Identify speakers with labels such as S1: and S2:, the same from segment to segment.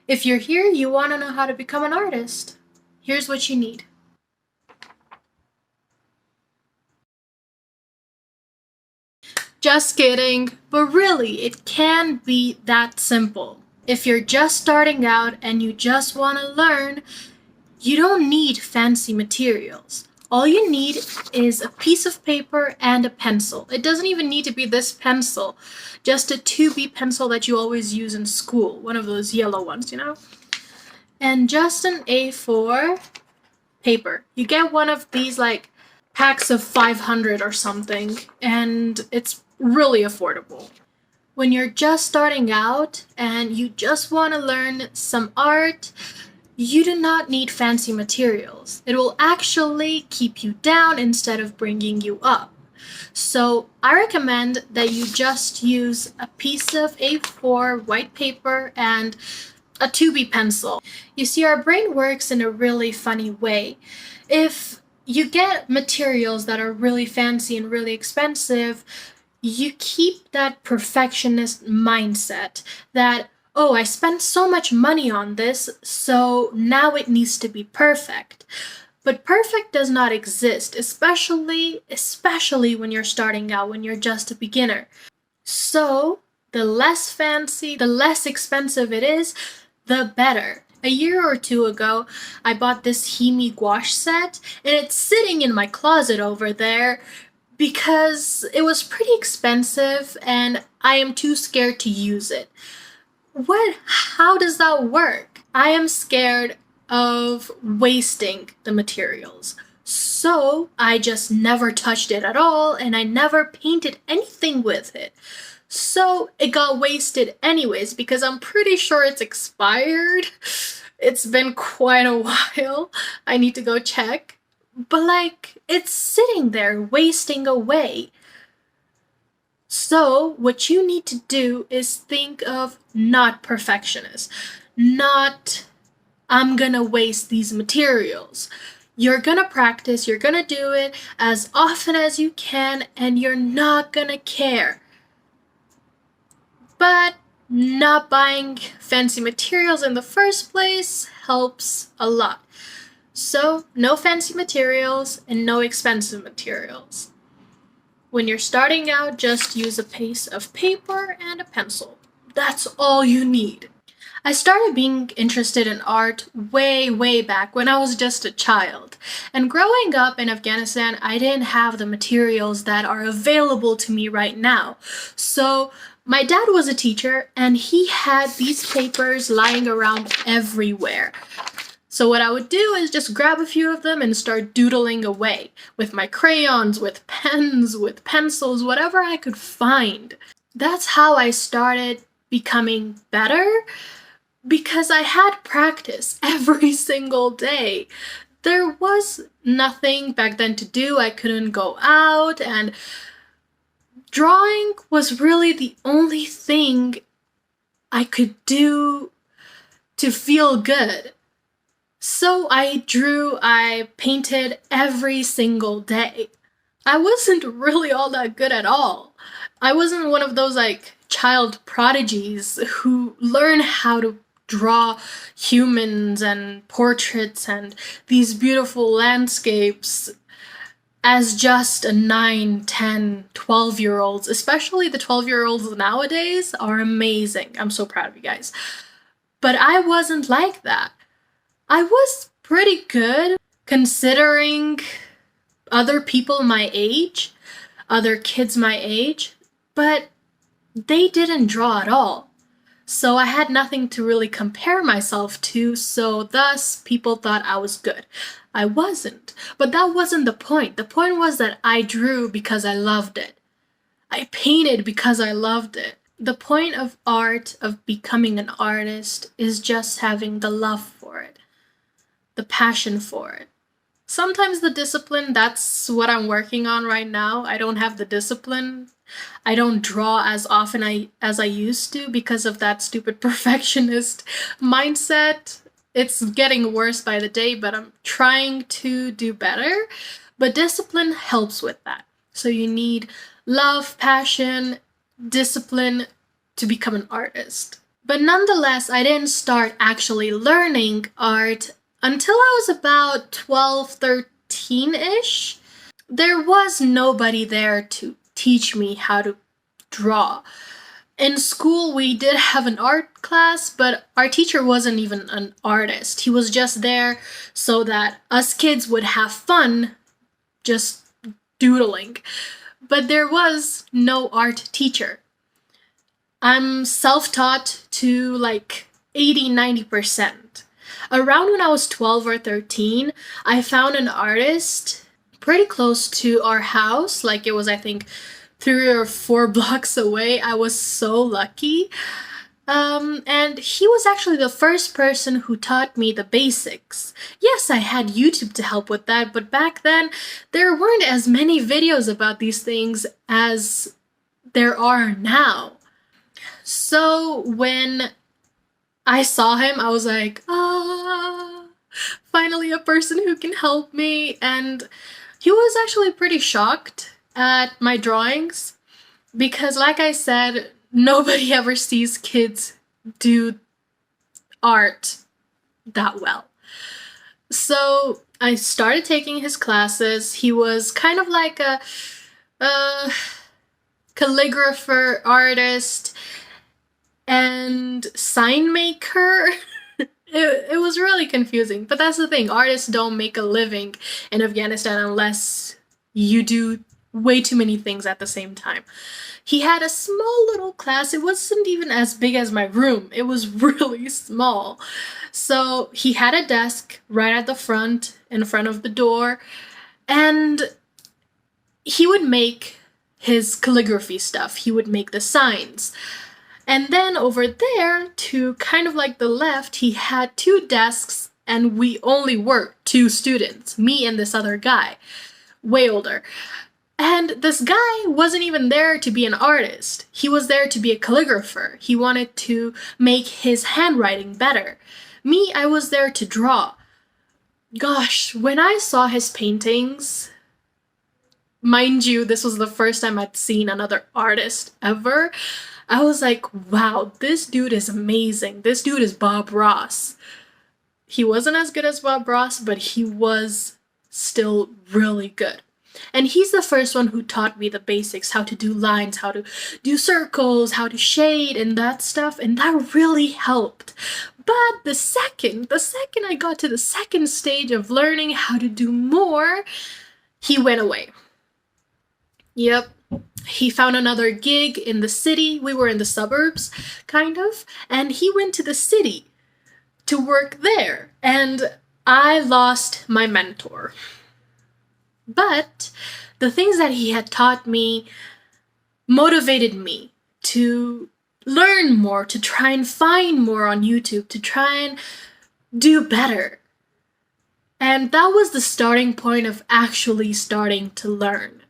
S1: If you're here, you want to know how to become an artist. Here's what you need. Just kidding, but really, it can be that simple. If you're just starting out and you just want to learn, you don't need fancy materials. All you need is a piece of paper and a pencil. It doesn't even need to be this pencil, just a 2B pencil that you always use in school, one of those yellow ones, And just an A4 paper. You get one of these like packs of 500 or something, and it's really affordable. When you're just starting out and you just want to learn some art, you do not need fancy materials. It will actually keep you down instead of bringing you up. So I recommend that you just use a piece of A4 white paper and a 2B pencil. You see, our brain works in a really funny way. If you get materials that are really fancy and really expensive, you keep that perfectionist mindset that, oh, I spent so much money on this, so now it needs to be perfect. But perfect does not exist, especially when you're starting out, when you're just a beginner. So, the less fancy, the less expensive it is, the better. A year or two ago, I bought this Himi gouache set, and it's sitting in my closet over there because it was pretty expensive and I am too scared to use it. How does that work? I am scared of wasting the materials. So I just never touched it at all and I never painted anything with it. So it got wasted anyways because I'm pretty sure it's expired. It's been quite a while. I need to go check. But it's sitting there wasting away. So what you need to do is think of not perfectionist, not I'm gonna waste these materials. You're gonna practice, you're gonna do it as often as you can, and you're not gonna care. But not buying fancy materials in the first place helps a lot. So, no fancy materials and no expensive materials. When you're starting out, just use a piece of paper and a pencil. That's all you need. I started being interested in art way back when I was just a child. And growing up in Afghanistan, I didn't have the materials that are available to me right now. So my dad was a teacher and he had these papers lying around everywhere. So what I would do is just grab a few of them and start doodling away with my crayons, with pens, with pencils, whatever I could find. That's how I started becoming better because I had practice every single day. There was nothing back then to do. I couldn't go out, and drawing was really the only thing I could do to feel good. So I drew, I painted every single day. I wasn't really all that good at all. I wasn't one of those child prodigies who learn how to draw humans and portraits and these beautiful landscapes as just a 9, 10, 12-year-olds. Especially the 12-year-olds nowadays are amazing. I'm so proud of you guys. But I wasn't like that. I was pretty good considering other people my age, other kids my age, but they didn't draw at all. So I had nothing to really compare myself to, so thus people thought I was good. I wasn't. But that wasn't the point. The point was that I drew because I loved it. I painted because I loved it. The point of art, of becoming an artist, is just having the love for it, the passion for it. Sometimes the discipline, that's what I'm working on right now. I don't have the discipline. I don't draw as often as I used to because of that stupid perfectionist mindset. It's getting worse by the day, but I'm trying to do better. But discipline helps with that. So you need love, passion, discipline to become an artist. But nonetheless, I didn't start actually learning art until I was about 12, 13-ish. There was nobody there to teach me how to draw. In school, we did have an art class, but our teacher wasn't even an artist. He was just there so that us kids would have fun just doodling. But there was no art teacher. I'm self-taught to like 80-90%. Around when I was 12 or 13, I found an artist pretty close to our house. Like it was, I think, 3 or 4 blocks away. I was so lucky. And he was actually the first person who taught me the basics. Yes, I had YouTube to help with that, but back then there weren't as many videos about these things as there are now. So when I saw him, I was like, finally a person who can help me. And he was actually pretty shocked at my drawings because, like I said, nobody ever sees kids do art that well. So I started taking his classes. He was kind of like a calligrapher, artist, and sign maker. It was really confusing, but that's the thing. Artists don't make a living in Afghanistan unless you do way too many things at the same time. He had a small little class. It wasn't even as big as my room. It was really small. So he had a desk right at the front, in front of the door, and he would make his calligraphy stuff. He would make the signs. And then over there, to kind of like the left, he had 2 desks, and we only were 2 students, me and this other guy, way older. And this guy wasn't even there to be an artist. He was there to be a calligrapher. He wanted to make his handwriting better. Me, I was there to draw. Gosh, when I saw his paintings, mind you, this was the first time I'd seen another artist ever, I was like, wow, this dude is amazing. This dude is Bob Ross. He wasn't as good as Bob Ross, but he was still really good. And he's the first one who taught me the basics, how to do lines, how to do circles, how to shade and that stuff, and that really helped. But the second I got to the second stage of learning how to do more, he went away. Yep. He found another gig in the city. We were in the suburbs, kind of, and he went to the city to work there, and I lost my mentor. But the things that he had taught me motivated me to learn more, to try and find more on YouTube, to try and do better. And that was the starting point of actually starting to learn.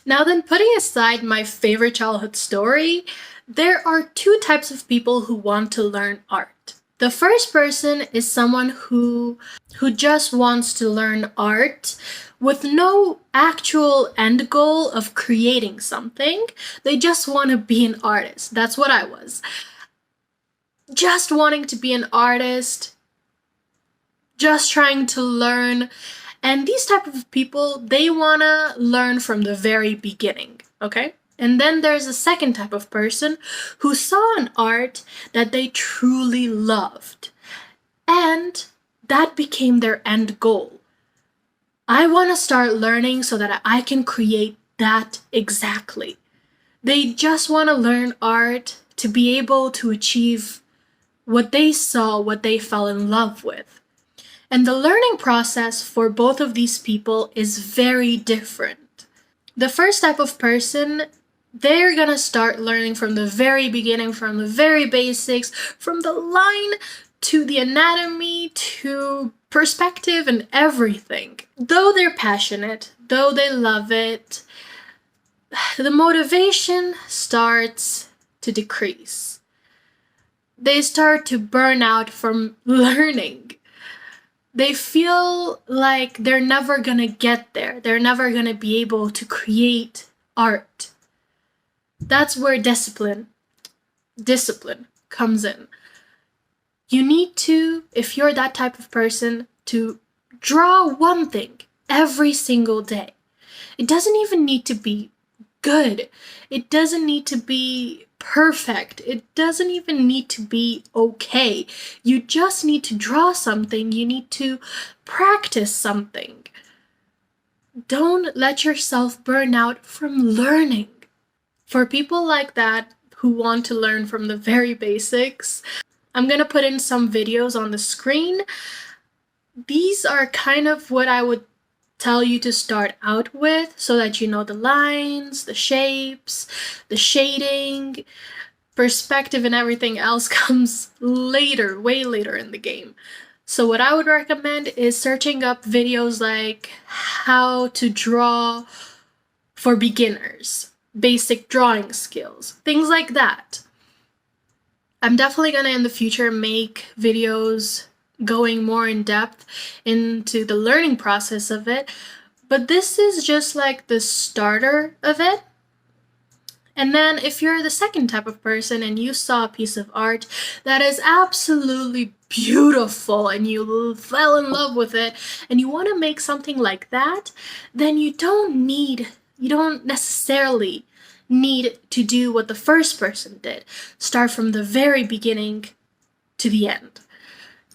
S1: Now then, putting aside my favorite childhood story, there are 2 types of people who want to learn art. The first person is someone who just wants to learn art with no actual end goal of creating something. They just want to be an artist. That's what I was. Just wanting to be an artist, just trying to learn. And these type of people, they want to learn from the very beginning, okay? And then there's a second type of person who saw an art that they truly loved, and that became their end goal. I want to start learning so that I can create that exactly. They just want to learn art to be able to achieve what they saw, what they fell in love with. And the learning process for both of these people is very different. The first type of person, they're gonna start learning from the very beginning, from the very basics, from the line to the anatomy to perspective and everything. Though they're passionate, though they love it, the motivation starts to decrease. They start to burn out from learning. They feel like they're never gonna get there. They're never gonna be able to create art. That's where discipline comes in. You need to, if you're that type of person, to draw one thing every single day. It doesn't even need to be good. It doesn't need to be perfect. It doesn't even need to be okay. You just need to draw something. You need to practice something. Don't let yourself burn out from learning. For people like that who want to learn from the very basics, I'm gonna put in some videos on the screen. These are kind of what I would tell you to start out with so that you know the lines, the shapes, the shading, perspective, and everything else comes later, way later in the game. So what I would recommend is searching up videos like how to draw for beginners, basic drawing skills, things like that. I'm definitely gonna in the future make videos going more in depth into the learning process of it, but this is just like the starter of it. And then if you're the second type of person and you saw a piece of art that is absolutely beautiful and you fell in love with it and you want to make something like that, then you don't necessarily need to do what the first person did. Start from the very beginning to the end.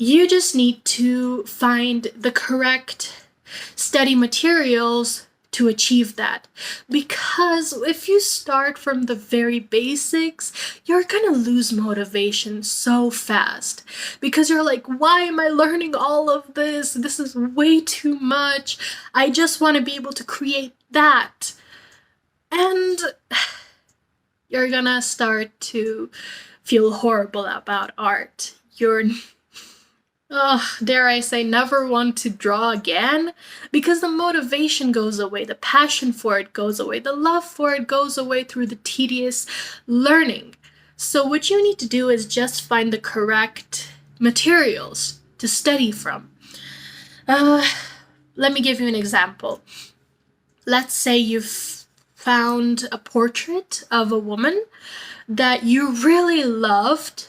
S1: You just need to find the correct study materials to achieve that. Because if you start from the very basics, you're gonna lose motivation so fast. Because you're like, why am I learning all of this? This is way too much. I just want to be able to create that. And you're gonna start to feel horrible about art. You're dare I say, never want to draw again, because the motivation goes away, the passion for it goes away, the love for it goes away through the tedious learning. So what you need to do is just find the correct materials to study from. Let me give you an example. Let's say you've found a portrait of a woman that you really loved.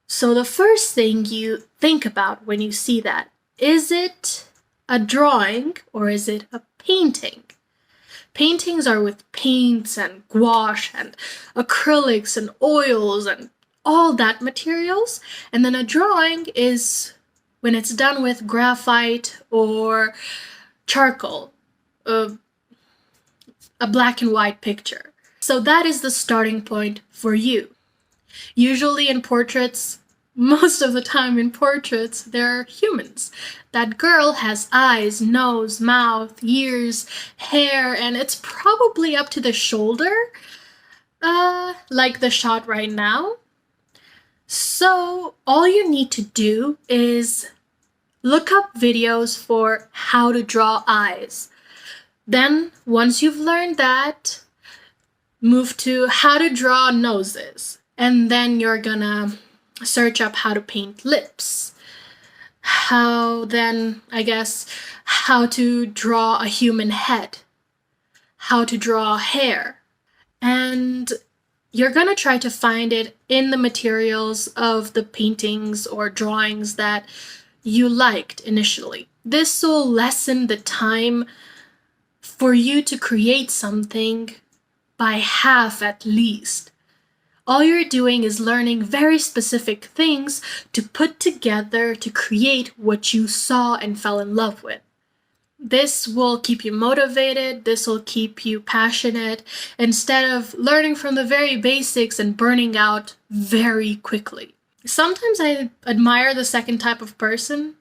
S1: So the first thing you think about when you see that, is it a drawing or is it a painting? Paintings are with paints and gouache and acrylics and oils and all that materials. And then a drawing is when it's done with graphite or charcoal, a black and white picture. So that is the starting point for you. Usually in portraits, most of the time in portraits, they're humans. That girl has eyes, nose, mouth, ears, hair, and it's probably up to the shoulder, like the shot right now. So all you need to do is look up videos for how to draw eyes. Then, once you've learned that, move to how to draw noses. And then you're gonna search up how to paint lips. How to draw a human head. How to draw hair. And you're gonna try to find it in the materials of the paintings or drawings that you liked initially. This will lessen the time for you to create something by half at least. All you're doing is learning very specific things to put together to create what you saw and fell in love with. This will keep you motivated, this will keep you passionate, instead of learning from the very basics and burning out very quickly. Sometimes I admire the second type of person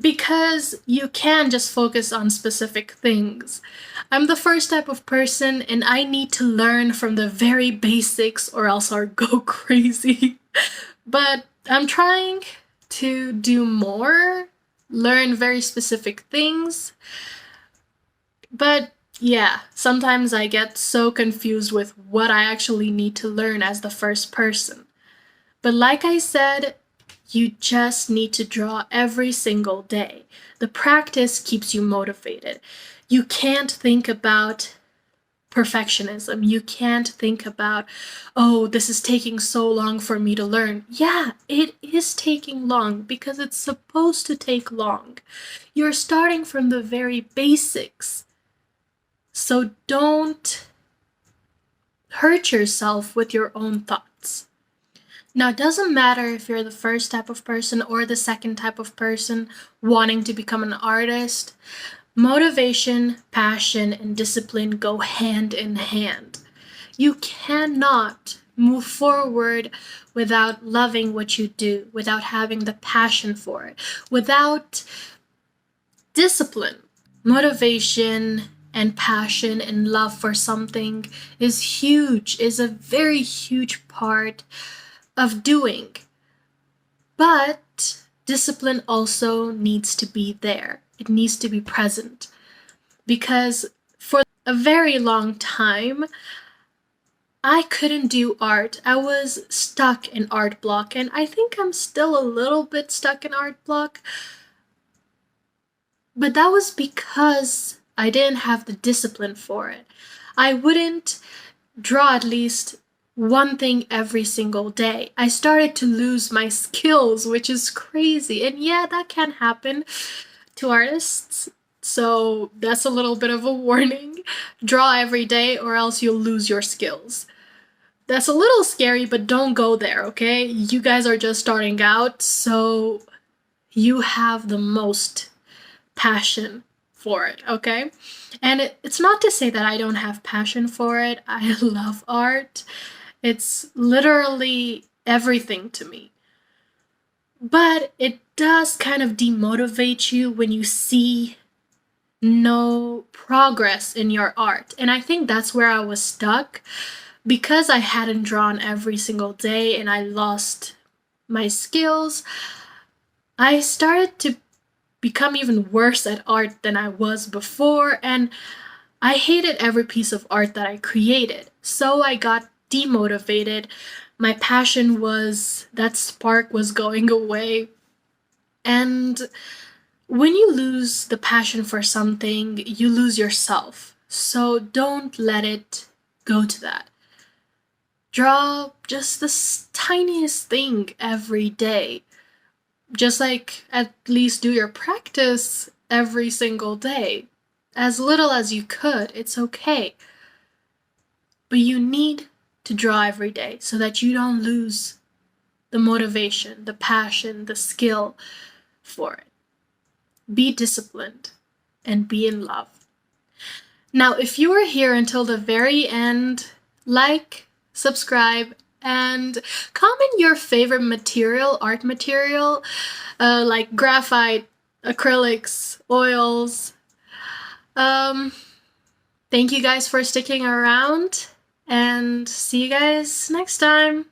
S1: because you can just focus on specific things. I'm the first type of person and I need to learn from the very basics or else I'll go crazy. But I'm trying to do more, learn very specific things. But yeah, sometimes I get so confused with what I actually need to learn as the first person. But like I said, you just need to draw every single day. The practice keeps you motivated. You can't think about perfectionism. You can't think about, oh, this is taking so long for me to learn. Yeah, it is taking long because it's supposed to take long. You're starting from the very basics. So don't hurt yourself with your own thoughts. Now, it doesn't matter if you're the first type of person or the second type of person wanting to become an artist. Motivation, passion, and discipline go hand in hand. You cannot move forward without loving what you do, without having the passion for it, without discipline. Motivation and passion and love for something is huge, is a very huge part of doing. But discipline also needs to be there. It needs to be present. Because for a very long time, I couldn't do art. I was stuck in art block, and I think I'm still a little bit stuck in art block. But that was because I didn't have the discipline for it. I wouldn't draw at least one thing every single day. I started to lose my skills, which is crazy. And yeah, that can happen to artists. So that's a little bit of a warning. Draw every day or else you'll lose your skills. That's a little scary, but don't go there, okay? You guys are just starting out, so you have the most passion for it, okay? And it's not to say that I don't have passion for it. I love art. It's literally everything to me. But it does kind of demotivate you when you see no progress in your art. And I think that's where I was stuck because I hadn't drawn every single day and I lost my skills. I started to become even worse at art than I was before, and I hated every piece of art that I created. So I got demotivated. My passion was, that spark was going away. And when you lose the passion for something, you lose yourself. So don't let it go to that. Draw just the tiniest thing every day. Just like at least do your practice every single day. As little as you could, it's okay. But you need to draw every day so that you don't lose the motivation, the passion, the skill for it. Be disciplined and be in love. Now, if you were here until the very end, like, subscribe, and comment your favorite material, art material, like graphite, acrylics, oils. Thank you guys for sticking around, and see you guys next time.